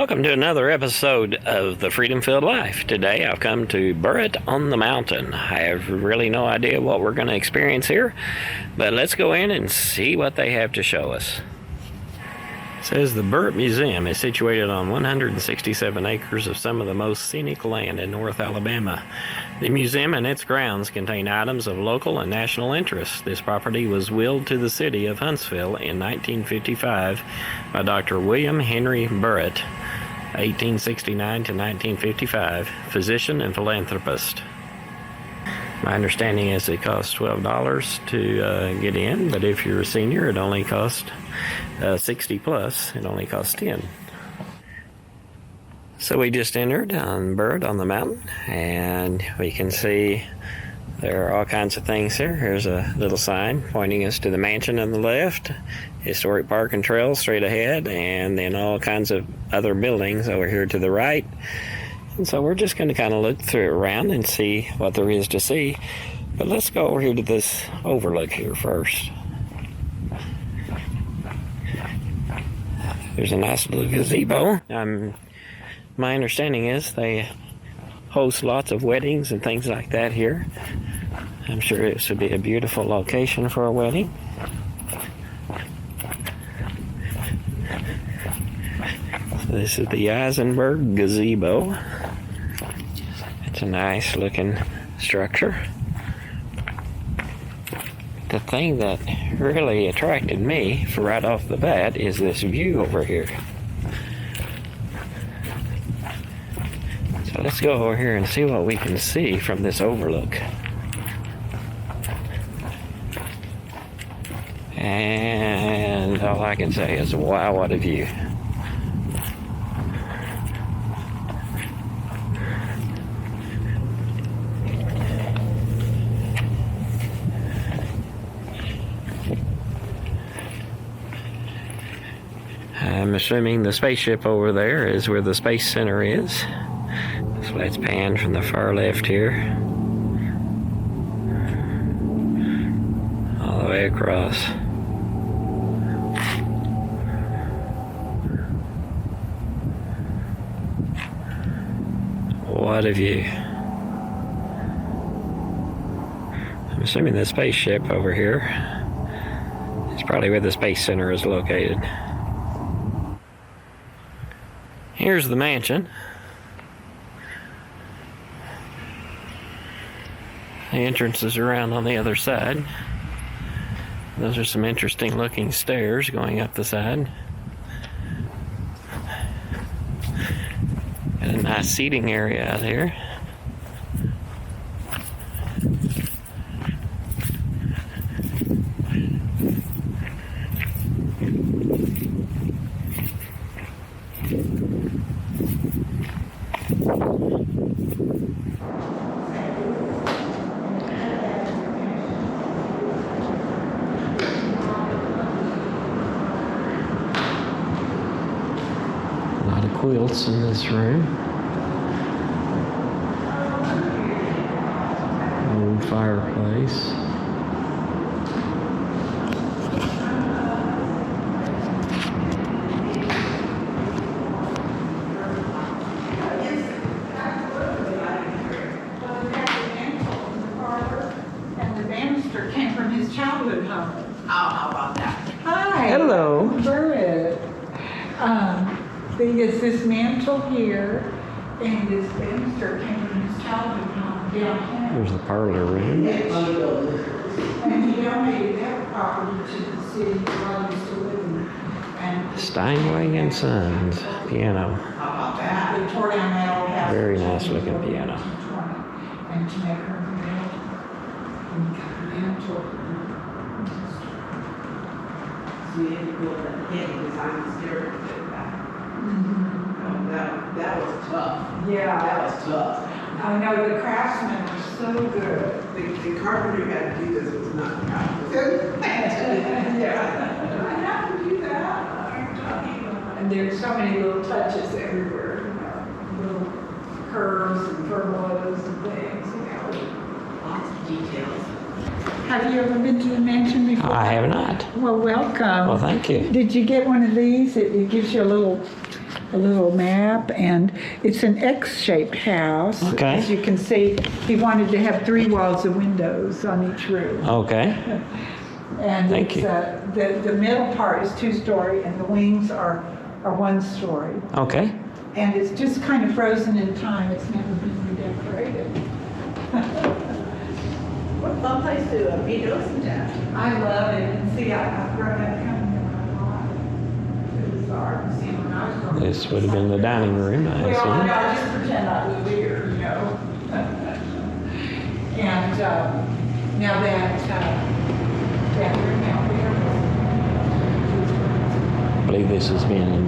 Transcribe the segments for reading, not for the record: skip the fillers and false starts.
Welcome to another episode of the Freedom Field Life. Today I've come to Burritt on the mountain. I have really no idea what we're going to experience here, but let's go in and see what they have to show us. It says the Burritt Museum is situated on 167 acres of some of the most scenic land in North Alabama. The museum and its grounds contain items of local and national interest. This property was willed to the city of Huntsville in 1955 by Dr. William Henry Burritt, 1869 to 1955, physician and philanthropist. My understanding is it costs $12 to get in, but if you're a senior, it only costs 60 plus. It only costs $10. So we just entered on Burritt on the mountain, and we can see there are all kinds of things here. Here's a little sign pointing us to the mansion on the left, historic park and trails straight ahead, and then all kinds of other buildings over here to the right. And so we're just going to kind of look through around and see what there is to see. But let's go over here to this overlook here first. There's a nice little gazebo. My understanding is they host lots of weddings and things like that here. I'm sure this would be a beautiful location for a wedding. So this is the Eisenberg gazebo. It's a nice looking structure. The thing that really attracted me for right off the bat is this view over here. So let's go over here and see what we can see from this overlook. And all I can say is, wow, what a view. I'm assuming the spaceship over there is where the Space Center is. So let's pan from the far left here, all the way across. What a view. I'm assuming the spaceship over here is probably where the Space Center is located. Here's the mansion. The entrance is around on the other side. Those are some interesting looking stairs going up the side. And a nice seating area out here. A lot of quilts in this room. Old fireplace. And the banister came from his childhood home. Oh, how about that? Hi. Hello. Burritt. This mantle here, and this banister came from his childhood home downtown. There's the parlor room. And he donated that property to the city while he was still living. And Steinway and Sons piano. How about that? they tore down that old house. Very nice looking piano. And to make her mantle. And he got the mantle. So you had to go with that head design the stairway to get back. Oh, that was tough. Yeah. That was tough. I know the craftsmen were so good. The carpenter had to do this was not proud. Yeah. I have to do that. I'm talking about. And there's so many little touches everywhere, you know, little curves and pergolas and things, you know. Lots of details. Have you ever been to the mansion before? I have not. Well, welcome. Well, thank you. Did you get one of these? It gives you a little a little map, and it's an X-shaped house. Okay. As you can see, he wanted to have 3 walls of windows on each room. Okay. And Thank you. the middle part is 2-story, and the wings are 1-story. Okay. And it's just kind of frozen in time. It's never been redecorated. What a fun place to be to listen to. I love it. And see, I've grown up coming here a lot. It was art museum when I was growing up. This would have been the dining room, I Well, assume. no, I just pretend I live here, you know. And now that room out there. I believe this has been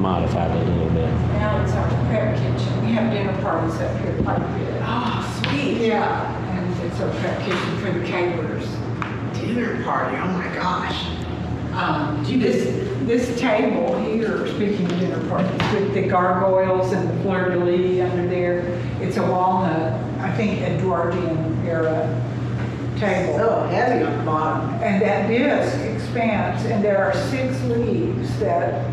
modified a little bit. Now it's our prep kitchen. We have dinner parties up here quite a bit. Oh, sweet. Yeah, and it's our prep kitchen for the caterers. Dinner party, oh my gosh. This table here, speaking of dinner parties, with the gargoyles and the fleur-de-lis under there, it's a walnut, I think Edwardian era table. So heavy on the bottom. And that disc expands, and there are 6 leaves that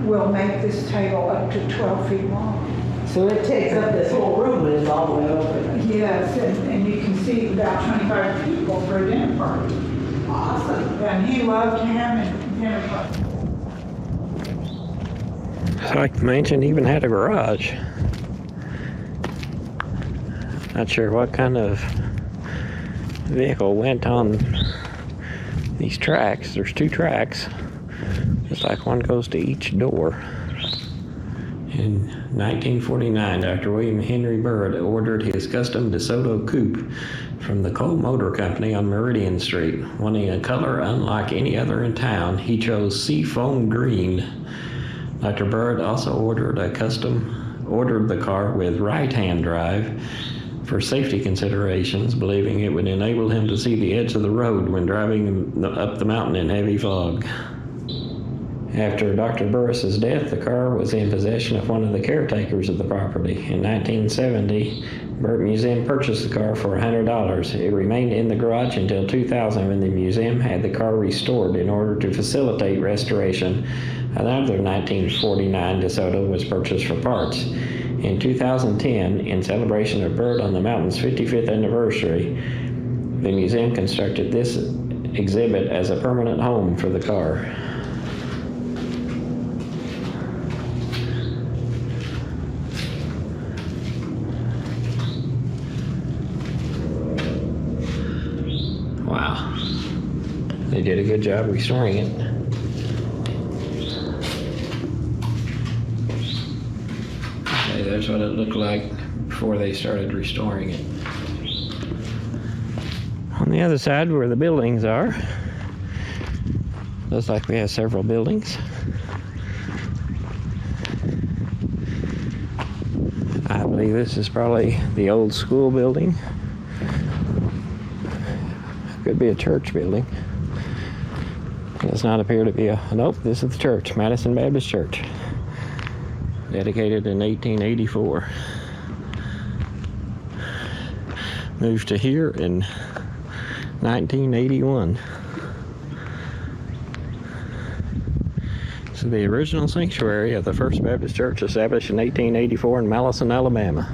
will make this table up to 12 feet long. So it takes up this whole room, but it's all the way open. Yes, and you can see about 25 people for a dinner party. Awesome. And he loved having dinner parties. It's like the mansion even had a garage. Not sure what kind of vehicle went on these tracks. There's 2 tracks. It's like one goes to each door. In 1949, Dr. William Henry Burritt ordered his custom DeSoto coupe from the Cole Motor Company on Meridian Street. Wanting a color unlike any other in town, he chose seafoam green. Dr. Burritt also ordered the car with right-hand drive for safety considerations, believing it would enable him to see the edge of the road when driving up the mountain in heavy fog. After Dr. Burris's death, the car was in possession of one of the caretakers of the property. In 1970, Burritt Museum purchased the car for $100. It remained in the garage until 2000, when the museum had the car restored in order to facilitate restoration. Another 1949 DeSoto was purchased for parts. In 2010, in celebration of Burritt on the Mountain's 55th anniversary, the museum constructed this exhibit as a permanent home for the car. Wow. They did a good job restoring it. Okay, there's what it looked like before they started restoring it. On the other side where the buildings are, looks like we have several buildings. I believe this is probably the old school building. Could be a church building. Does not appear to be a... Nope, this is the church, Madison Baptist Church. Dedicated in 1884. Moved to here in 1981. So the original sanctuary of the First Baptist Church, established in 1884 in Malison, Alabama.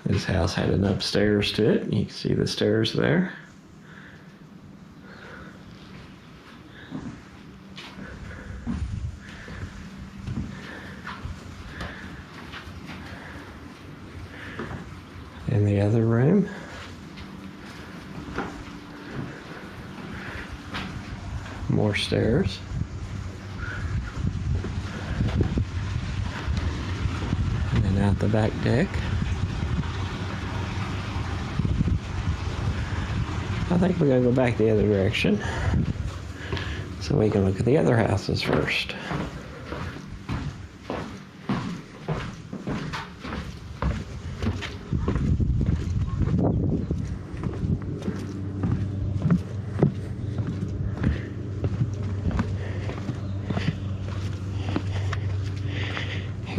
This house had an upstairs to it. You can see the stairs there. In the other room, more stairs. And then out the back deck. I think we're going to go back the other direction so we can look at the other houses first.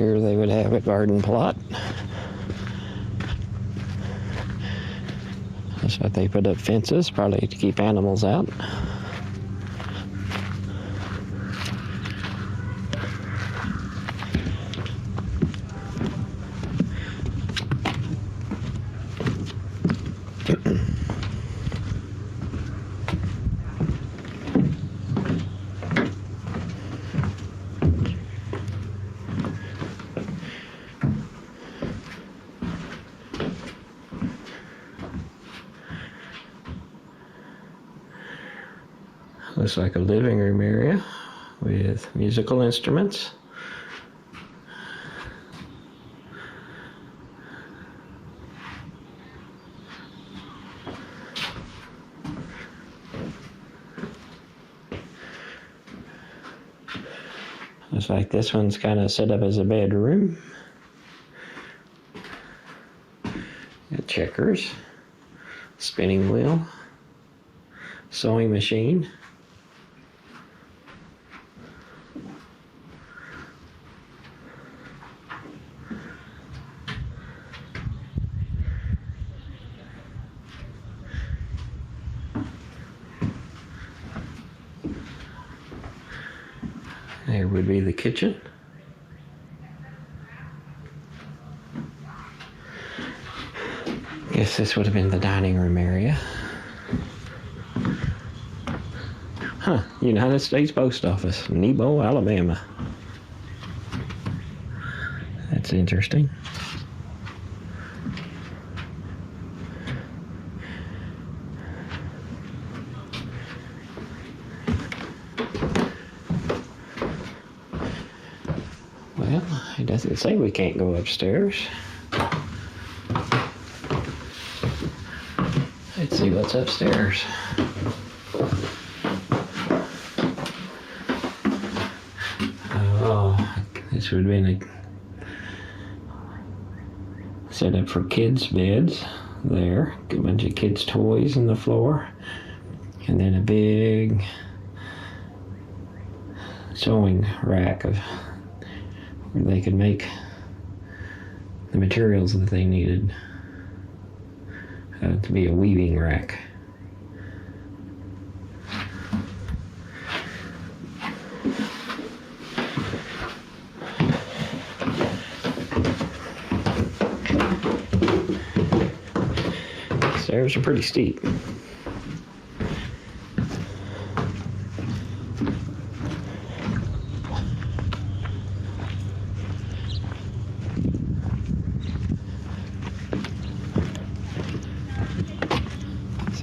Here they would have a garden plot. Looks like they put up fences, probably to keep animals out. Looks like a living room area with musical instruments. Looks like this one's kind of set up as a bedroom. Got checkers, spinning wheel, sewing machine. There would be the kitchen. Guess this would have been the dining room area. Huh, United States Post Office, Nebo, Alabama. That's interesting. Well, it doesn't say we can't go upstairs. Let's see what's upstairs. Oh, this would have been a setup for kids' beds there. A bunch of kids' toys on the floor. And then a big sewing rack of where they could make the materials that they needed to be a weaving rack. Stairs are pretty steep.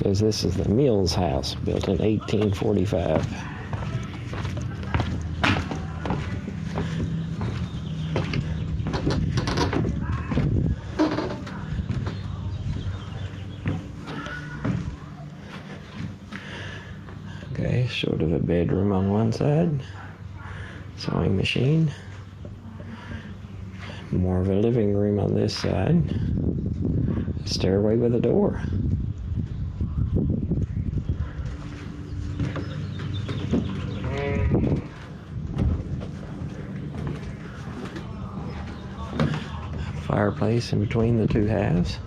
Says this is the Mills House, built in 1845. Okay, sort of a bedroom on one side, sewing machine, more of a living room on this side, stairway with a door. Fireplace in between the two halves.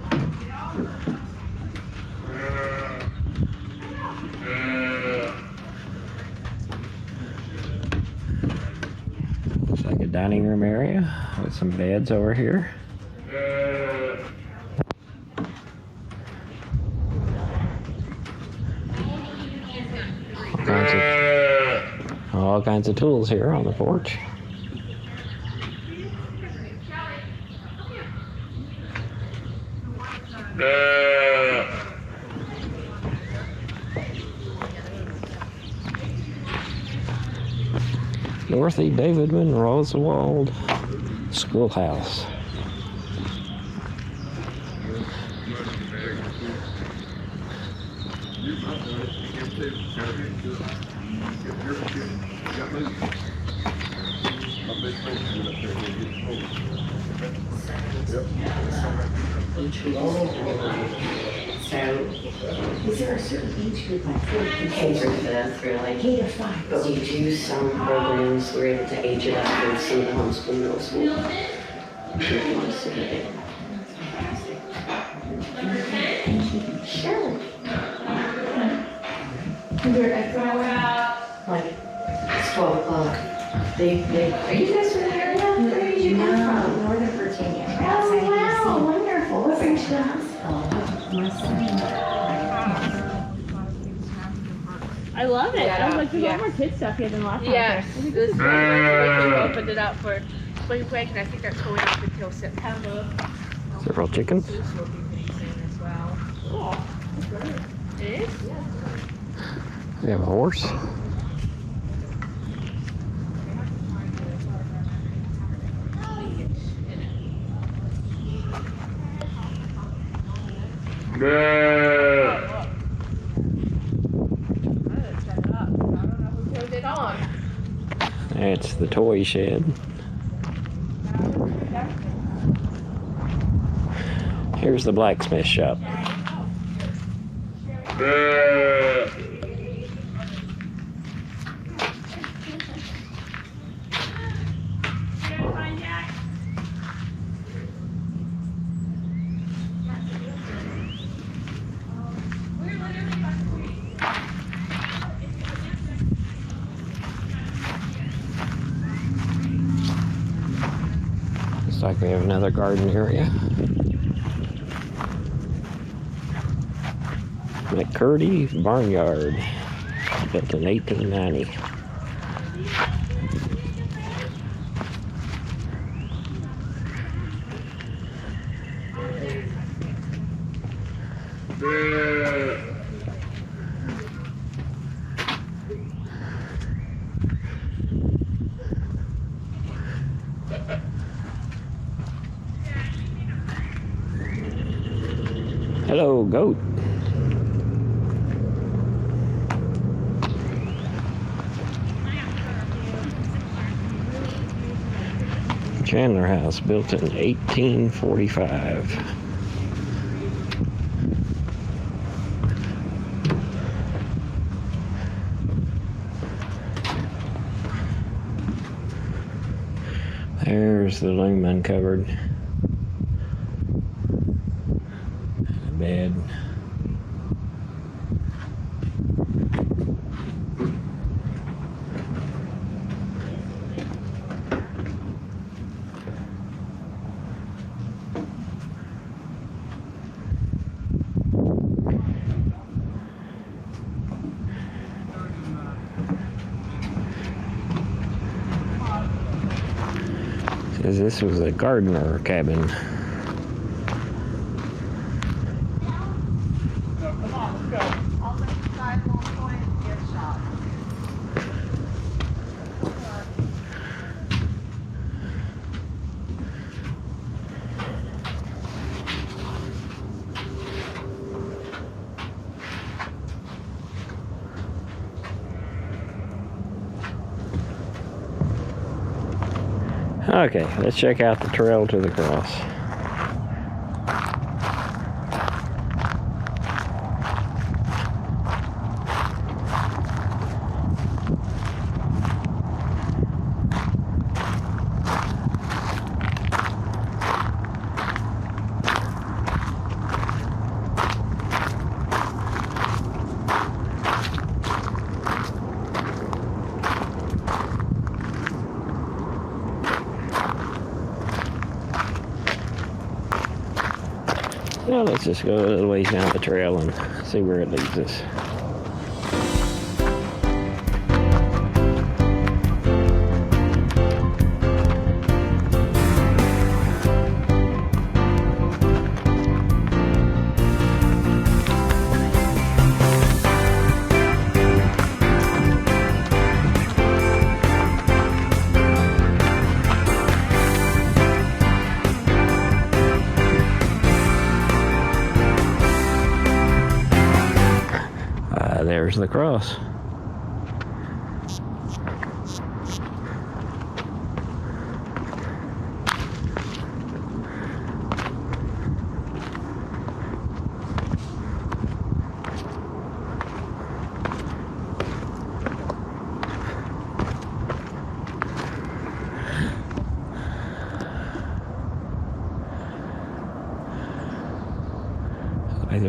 Looks like a dining room area with some beds over here. All kinds of tools here on the porch. Dorothy Davidman Rosewald Schoolhouse. So Is there a certain age group, like fourth to K through fifth? fifth, really. K to 5? But we do some programs, we're able to age it up with some of the homeschool middle school. If you want to see it. Sure. Like, it's 12 o'clock. Are you guys from the area? Where did you come from? Northern Virginia. Oh, wow, wonderful. What brings you to Huntsville? My son. I love it. Yeah, I was like, there's a yeah. lot more kid stuff here than last time. Yeah, I think this this is is they opened it up for spring break, and I think that's going up until September. Several chickens. This will be pretty soon as well. cool. It is? We have a horse. Turned it on. That's the toy shed. Here's the blacksmith shop. Looks like we have another garden area. McCurdy's Barnyard, built in 1890. Hello, goat. Chandler House, built in 1845. There's the loom uncovered. A bed. Says this was a gardener cabin. Okay, let's check out the trail to the cross. Now let's just go a little ways down the trail and see where it leads us. There's the cross.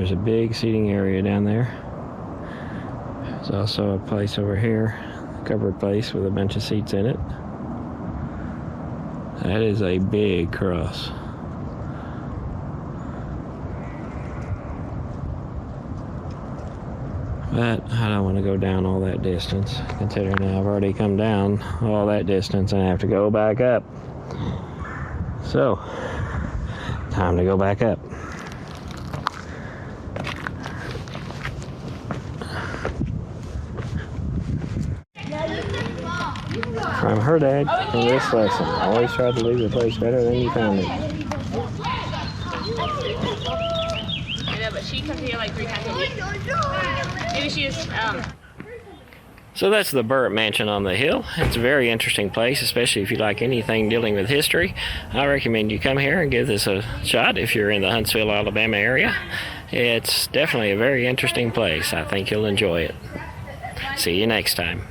there's a big seating area down there. There's also a place over here, a covered place with a bunch of seats in it. That is a big cross. But I don't want to go down all that distance, considering I've already come down all that distance and I have to go back up. So, time to go back up. From her dad, from this lesson, always try to leave the place better than you found it. I know, but she comes here like 3 times a week. Maybe she was, So that's the Burritt Mansion on the hill. It's a very interesting place, especially if you like anything dealing with history. I recommend you come here and give this a shot if you're in the Huntsville, Alabama area. It's definitely a very interesting place. I think you'll enjoy it. See you next time.